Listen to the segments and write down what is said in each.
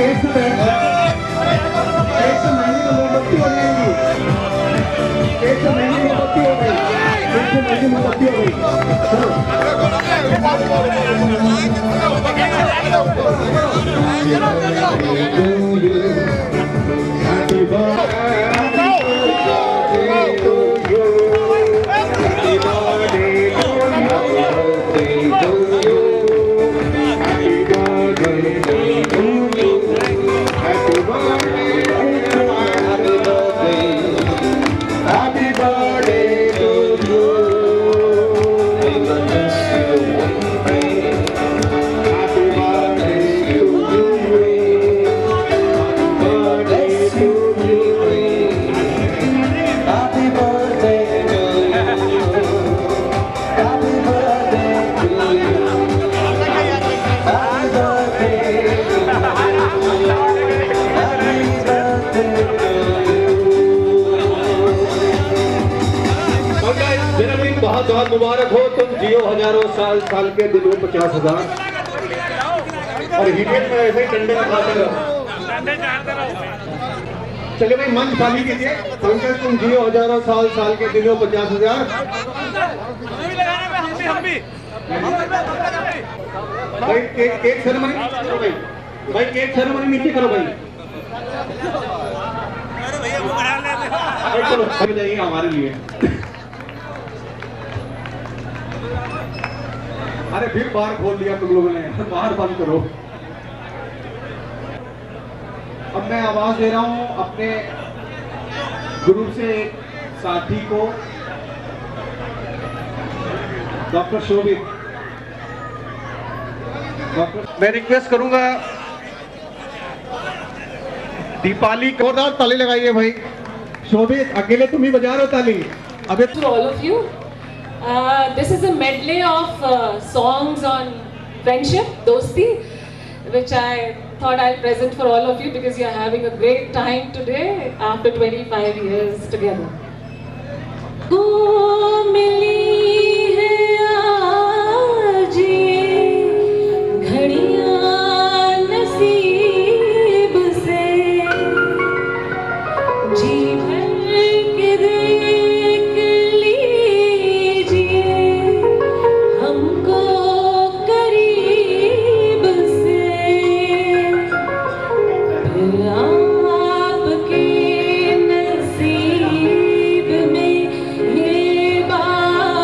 एक से महीने में मोमबत्ती हो जाएगी, एक से महीने में मोमबत्ती हो गई, एक से महीने में मोमबत्ती हो गई। बहुत बहुत मुबारक हो, तुम जियो हजारों साल, साल के दिनों 50,000 और हीटेड में ऐसे ही डंडे खाते रहो। चलिए भाई मंच खाली कीजिए। पंकज तुम जियो हजारों साल, साल के दिनों 50,000। भाई केक सेरेमनी करो भाई, भाई केक सेरेमनी नीचे करो भाई। चलो हो जाइए हमारे लिए। अरे फिर बाहर खोल दिया तुम लोगों ने, बाहर बंद करो। अब मैं आवाज दे रहा हूं अपने ग्रुप से एक साथी को, डॉक्टर शोभित। मैं रिक्वेस्ट करूंगा दीपाली को, और ताली लगाइए भाई। शोभित अकेले तुम ही बजा रहे हो ताली। अबे To all of you, this is a medley of songs on friendship, dosti, which I thought I'll present for all of you because you're having a great time today after 25 years together. मिली है आज ये घड़ियां नसीब से, जी भर के देख लीजिए हमको करीब से, फिर आपके नसीब में ये बात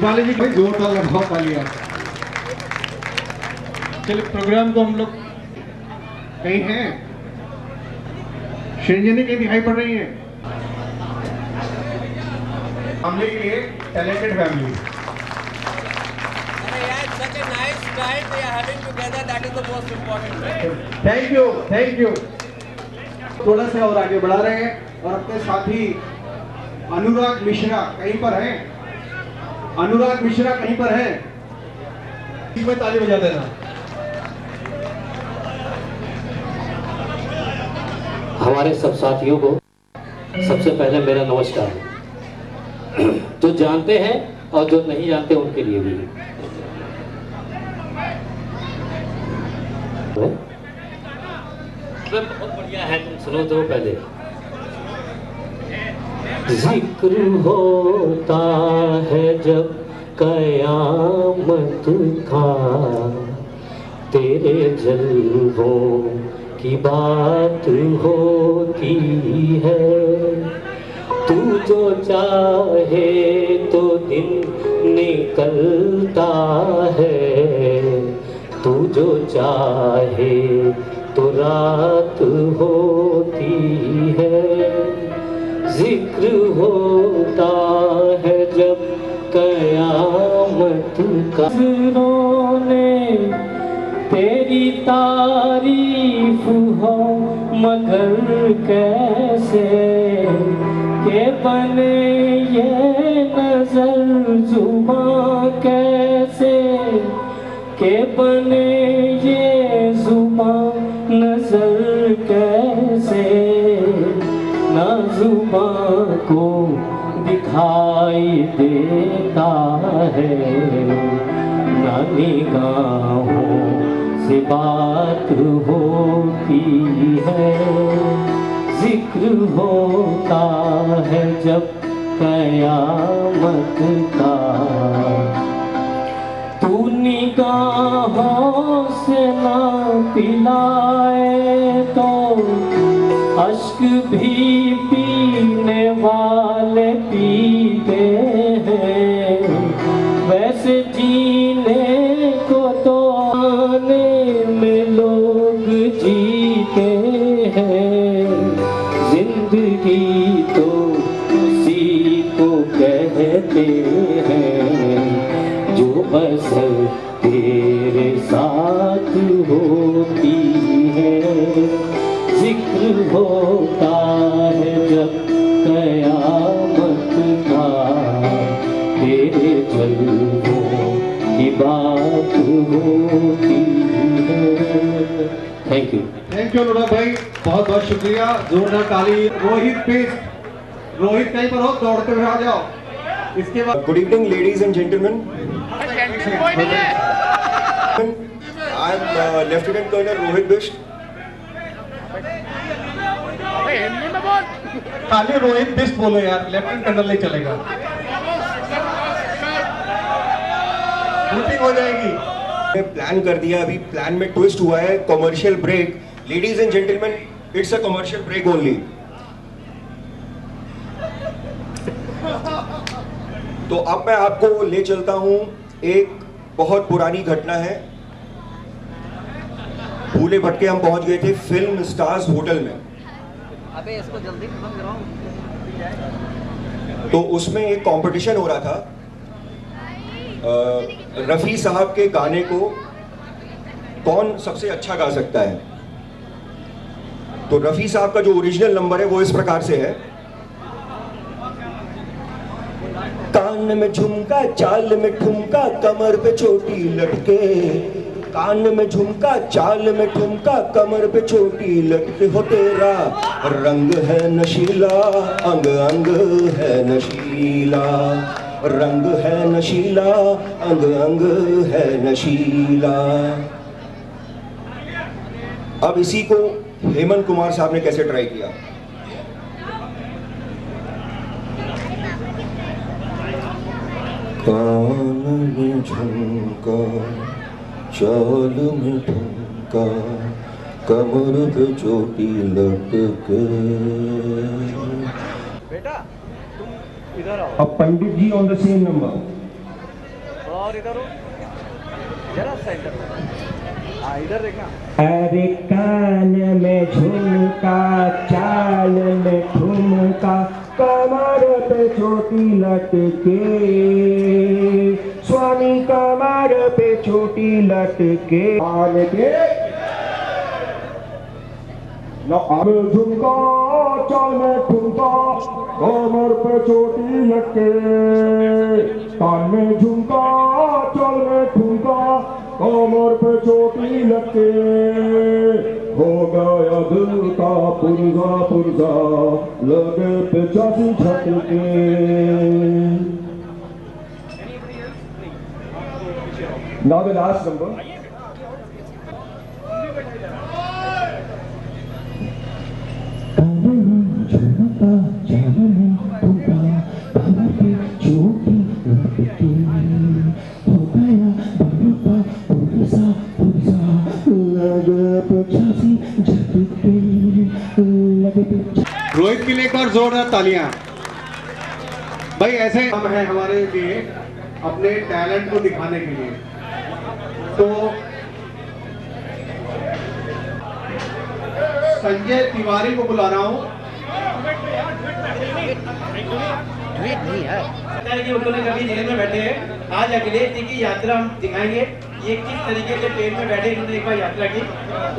दीपाली जी भाई जोरदार लगाओ तालियां। चलिए प्रोग्राम को हम लोग कहीं हैं, श्रृंजनी कहीं दिखाई पड़ रही है। हमने के लिए talented family. Such a nice time they are having together. That is the most important. Thank you. थोड़ा सा और आगे बढ़ा रहे हैं और अपने साथी अनुराग मिश्रा कहीं पर हैं? अनुराग मिश्रा कहीं पर हैं? इसमें ताली बजा देना। हमारे सब साथियों को सबसे पहले मेरा नमस्कार। जो जानते हैं और जो नहीं जानते उनके लिए भी। बहुत बढ़िया है, तुम सुनो तो पहले। जिक्र होता है जब कयामत का, तेरे जलवों की बात होती है। तू जो चाहे तो दिन निकलता है, तू जो चाहे तो रात होती है। जिक्र होता है जब कयामत का, ने तेरी तारीफ हो मगर कैसे के बने ये नजर जुबां कैसे के बने ये जुबां नजर कैसे, ना जुबां को दिखाई देता है, ना निगाहों से बात होती है। जिक्र होता है जब कयामत का, तू निगाहों से ना पिलाए तो अश्क भी पीने वाले पीते हैं। वैसे जीने को तो आने में लोग जीते हैं। जिंदगी तो उसी को कहते हैं जो बसर तेरे साथ होती है। जिक्र होता है जब कयामत का, तेरे जलवों की बात होती है। थैंक यू अनुराग भाई, बहुत बहुत शुक्रिया। जोरदार ताली। रोहित बिष्ट, रोहित कहीं पर हो, दौड़ते हुए आ जाओ। इसके बाद Good evening, ladies and gentlemen. I am Lieutenant Colonel Rohit Bisht. खाली रोहित बिष्ट बोलो यार, लेफ्टिनेंट कर्नल नहीं चलेगा। शूटिंग हो जाएगी। प्लान कर दिया, अभी प्लान में ट्विस्ट हुआ है। Commercial break, ladies and gentleman, it's a commercial break only. तो अब मैं आपको ले चलता हूं, एक बहुत पुरानी घटना है। भूले भटके हम पहुंच गए थे फिल्म स्टार्स होटल में। अबे इसको जल्दी खत्म कराओ। तो उसमें एक कंपटीशन हो रहा था, रफ़ी साहब के गाने को कौन सबसे अच्छा गा सकता है। तो रफ़ी साहब का जो ओरिजिनल नंबर है वो इस प्रकार से है। कान में झुमका, चाल में ठुमका, कमर पे चोटी लटके। कान में झुमका, चाल में ठुमका, कमर पे चोटी लटके। हो तेरा रंग है नशीला, अंग अंग है नशीला। रंग है नशीला, अंग अंग है नशीला। अब इसी को हेमंत कुमार साहब ने कैसे ट्राई किया। कान में झुमका, चाल में ठुमका, कमर पे चोटी लटके। अब पंडित जी ऑन द सेम नंबर। और इधर हो जरा सेंटर इधर देखना। अरे कान में झुमका चाल में ठुमका कमर पे चोटी लटके स्वामी कमर पे चोटी लटके आने के अब झुमका चाल में ठुमका कमर पे चोटी लटके कान में झुमका चाल में ठुमका कमर पे चोटी लटके हो गया दिल का पुरजा पुरजा लगे पिचासी झटके। Now the last number. झुमका चाल में ठुमका कमर पे चोटी लटके हो गया दिल का पुरजा पुरजा लगे पिचासी झटके लगे पिचासी। रोहित के लिए एक और जोरदार तालियां। भाई ऐसे हम हैं हमारे लिए अपने टैलेंट को दिखाने के लिए। तो संजय तिवारी को बुला रहा हूं। उन्होंने कभी जेल में बैठे हैं, आज अखिलेश जी की यात्रा हम दिखाएंगे। ये किस तरीके से ट्रेन में बैठे इन्होंने एक बार यात्रा की।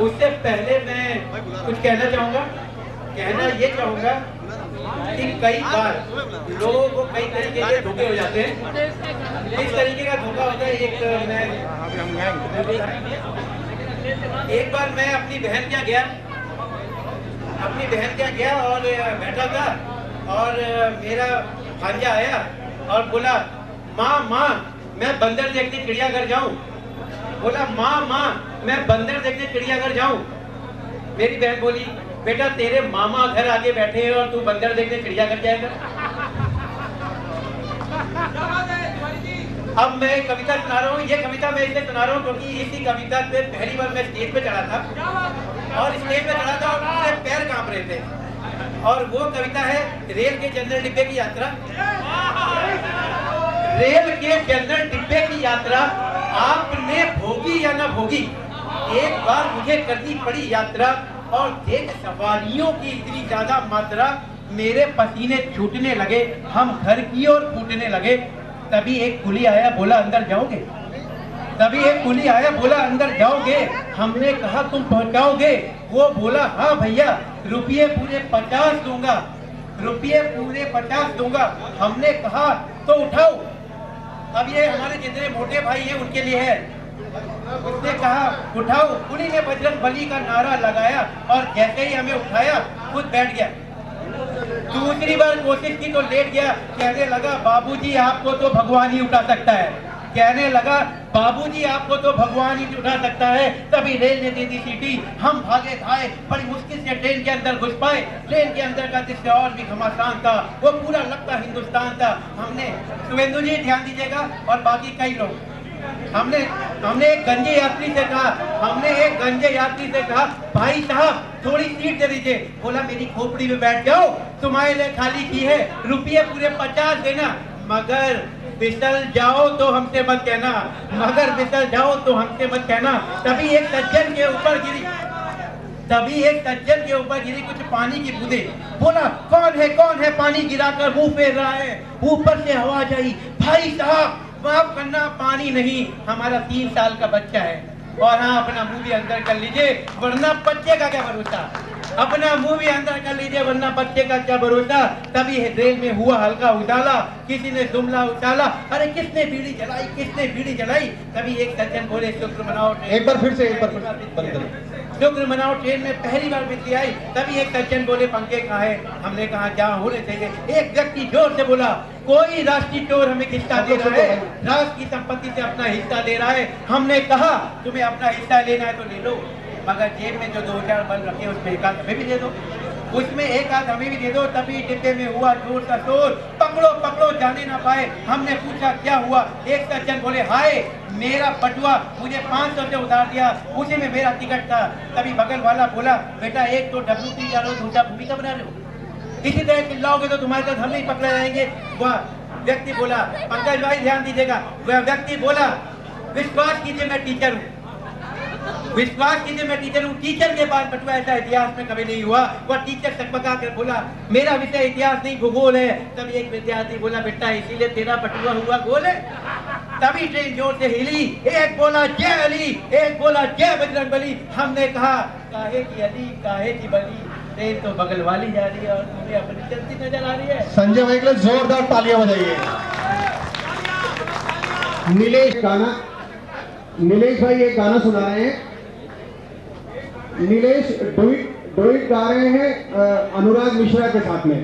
उससे पहले मैं कुछ कहना चाहूँगा। कहना ये चाहूँगा कि कई बार लोगों को कई तरीके के धोखे हो जाते हैं। इस तरीके का धोखा होता है। एक बार मैं अपनी बहन क्या गया और बैठा था और मेरा भांजा आया और बोला माँ मैं बंदर देखने चिड़ियाघर जाऊं। बोला माँ मैं बंदर देखने चिड़ियाघर जाऊं। मेरी बहन बोली बेटा तेरे मामा घर आके बैठे हैं और तू बंदर देखने चिड़ियाघर जाएगा। अब मैं कविता सुना रहा हूँ। ये कविता मैं इसलिए सुना रहा हूँ क्योंकि इसी कविता पे पहली बार मैं स्टेज पे चढ़ा था और मेरे पैर कांप रहे थे। और वो कविता है रेल के जनरल डिब्बे की यात्रा। रेल के जनरल डिब्बे की यात्रा आपने भोगी या ना भोगी, एक बार मुझे करनी पड़ी यात्रा और देख सवारियों की इतनी ज्यादा मात्रा, मेरे पसीने छूटने लगे, हम घर की ओर फूटने लगे। तभी एक कुली आया बोला अंदर जाओगे। हमने कहा तुम पहुंचाओगे। वो बोला हाँ भैया रुपये पूरे 50 दूंगा। हमने कहा तो उठाओ। अब ये हमारे जितने मोटे भाई हैं उनके लिए है। उसने कहा उठाओ। कुली ने बजरंग बली का नारा लगाया और जैसे ही हमें उठाया खुद बैठ गया। दूसरी बार कोशिश की तो लेट गया। कहने लगा बाबूजी आपको तो भगवान ही उठा सकता है। तभी रेल ने दे दी सीटी। हम भागे धाए, बड़ी मुश्किल से ट्रेन के अंदर घुस पाए। ट्रेन के अंदर का दृश्य और भी घमासान था। वो पूरा लगता हिंदुस्तान था। हमने शुभेंदु जी ध्यान दीजिएगा और बाकी कई लोग हमने एक गंजे यात्री से कहा भाई साहब थोड़ी सीट दे दीजिए। बोला मेरी खोपड़ी में बैठ जाओ, तुम्हारे लिए खाली की है, रुपये पूरे 50 देना, मगर फिसल जाओ तो हमसे मत कहना। तभी एक सज्जन के ऊपर गिरी कुछ पानी की बूंदें। बोला कौन है पानी गिराकर मुंह फेर रहा है। ऊपर से आवाज आई भाई साहब माफ करना पानी नहीं, हमारा 3 साल का बच्चा है। और हाँ अपना मुंह भी अंदर कर लीजिए वरना बच्चे का क्या भरोसा। तभी रेल में हुआ हल्का उजाला, किसी ने जुमला उछाला, अरे किसने बीड़ी जलाई। तभी एक सज्जन बोले शुक्र मनाओ। एक बार फिर से शुक्र मनाओ ट्रेन में पहली बार बिजली आई। तभी एक सज्जन बोले पंखे कहाँ है। हमने कहा जहाँ होने चाहिए। एक व्यक्ति जोर से बोला कोई राष्ट्रीय चोर हमें हिस्सा दे रहा है, राष्ट्र की संपत्ति से अपना हिस्सा ले रहा है। हमने कहा तुम्हें अपना हिस्सा लेना है तो ले लो, मगर जेब में जो 2-4 बल रखे उसमें एक हाथ हमें भी दे दो। तभी डिब्बे में हुआ जोर का शोर, पकड़ो जाने ना पाए। हमने पूछा क्या हुआ। एक सज्जन बोले हाय मेरा बटुआ मुझे 500 से उधार दिया, उसी में मेरा टिकट था। तभी बगल वाला बोला बेटा एक तो WT जा रहे हो, दूसरा भूमिका बना रहे हो, इसी तरह चिल्लाओगे तो तुम्हारे साथ हम नहीं पकड़े जाएंगे। व्यक्ति बोला, पंकज भाई ध्यान दीजिएगा, वह व्यक्ति बोला विश्वास कीजिए मैं टीचर हूँ, विश्वास कीजिए मैं टीचर हूँ। टीचर के बाद बटुआ ऐसा इतिहास में कभी नहीं हुआ। वह टीचर टकबका कर बोला मेरा विषय इतिहास नहीं भूगोल है। तब एक विद्यार्थी बोला बेटा इसीलिए तेरा बटुआ हुआ गोल है। तभी ट्रेन जोर से हिली, एक बोला जय अली, एक बोला जय बजरंगबली। हमने कहा काहे की अली काहे की बली, ट्रेन तो बगल वाली जा रही है और मुझे अपनी चलती नजर आ रही है। संजय भाई के लिए जोरदार तालियां बजाइए। नीलेश भाई एक गाना सुना रहे हैं। नीलेश डुइट गा रहे हैं अनुराग मिश्रा के साथ में।